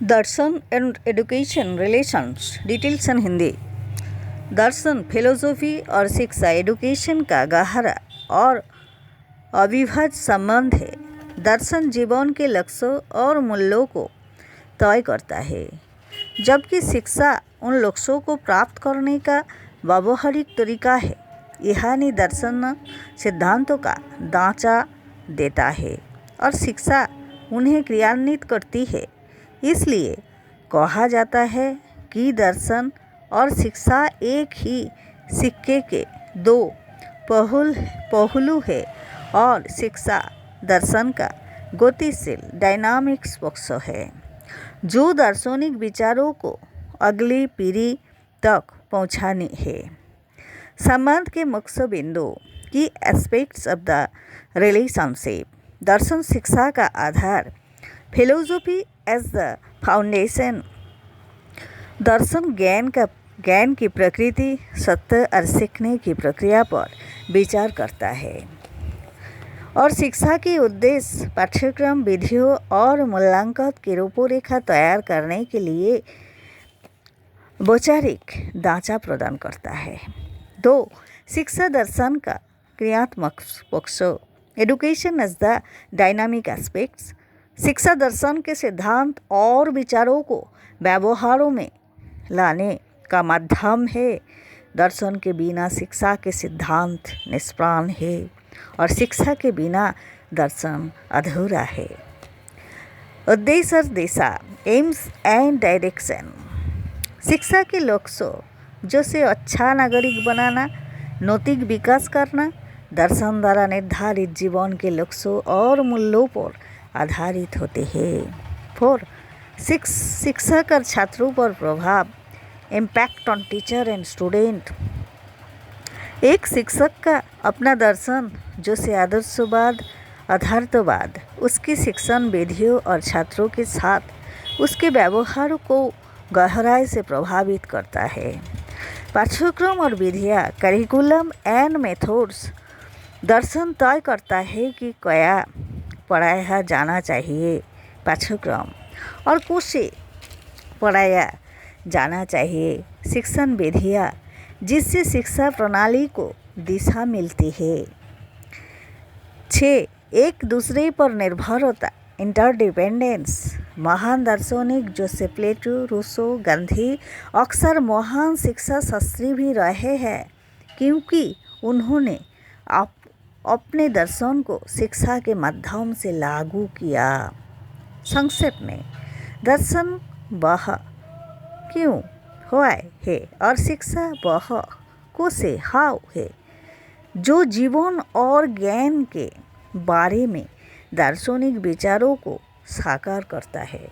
Darshan and education relations details in Hindi. Darshan philosophy और शिक्षा education का गहरा और अविभाज्य संबंध है। दर्शन जीवन के लक्ष्यों और मूल्यों को तय करता है, जबकि शिक्षा उन लक्ष्यों को प्राप्त करने का व्यावहारिक तरीका है। यानी दर्शन सिद्धांतों का ढांचा देता है और शिक्षा उन्हें क्रियान्वित करती है। इसलिए कहा जाता है कि दर्शन और शिक्षा एक ही सिक्के के दो पहलू है और शिक्षा दर्शन का गतिशील डायनामिक्स पक्ष है, जो दार्शनिक विचारों को अगली पीढ़ी तक पहुंचाने है। संबंध के मुख्य बिंदु की एस्पेक्ट्स ऑफ द रिलेशनशिप। दर्शन शिक्षा का आधार। Philosophy as the foundation. दर्शन ज्ञान की प्रकृति, सत्य और सीखने की प्रक्रिया पर विचार करता है और शिक्षा के उद्देश्य पाठ्यक्रम, विधियों और मूल्यांकन की रूपरेखा तैयार करने के लिए वैचारिक ढांचा प्रदान करता है। 2. शिक्षा दर्शन का क्रियात्मक पक्ष। Education as the dynamic aspects. शिक्षा दर्शन के सिद्धांत और विचारों को व्यवहारों में लाने का माध्यम है। दर्शन के बिना शिक्षा के सिद्धांत निष्प्राण है और शिक्षा के बिना दर्शन अधूरा है। उद्देश्य और दिशा। AIIMS and direction. शिक्षा के लक्ष्य जैसे अच्छा नागरिक बनाना, नैतिक विकास करना, दर्शन द्वारा निर्धारित जीवन के लक्ष्यों और मूल्यों पर आधारित होते हैं। 4. शिक्षक और छात्रों पर प्रभाव। Impact on teacher and student. एक शिक्षक का अपना दर्शन जैसे आदर्शवाद, यथार्थवाद, उसकी शिक्षण विधियों और छात्रों के साथ उसके व्यवहार को गहराई से प्रभावित करता है। पाठ्यक्रम और विधियाँ, करिकुलम एंड मेथड्स। दर्शन तय करता है कि क्या पढ़ाया जाना चाहिए, पाठ्यक्रम और कैसे पढ़ाया जाना चाहिए, शिक्षण विधियाँ, जिससे शिक्षा प्रणाली को दिशा मिलती है। 6. एक दूसरे पर निर्भरता, इंटरडिपेंडेंस। महान दार्शनिक जैसे प्लेटो, रूसो, गांधी अक्सर महान शिक्षा शास्त्री भी रहे हैं, क्योंकि उन्होंने अपने दर्शन को शिक्षा के माध्यम से लागू किया। संक्षेप में, दर्शन वह क्यों हुआ है और शिक्षा वह कैसे हाउ है, जो जीवन और ज्ञान के बारे में दार्शनिक विचारों को साकार करता है।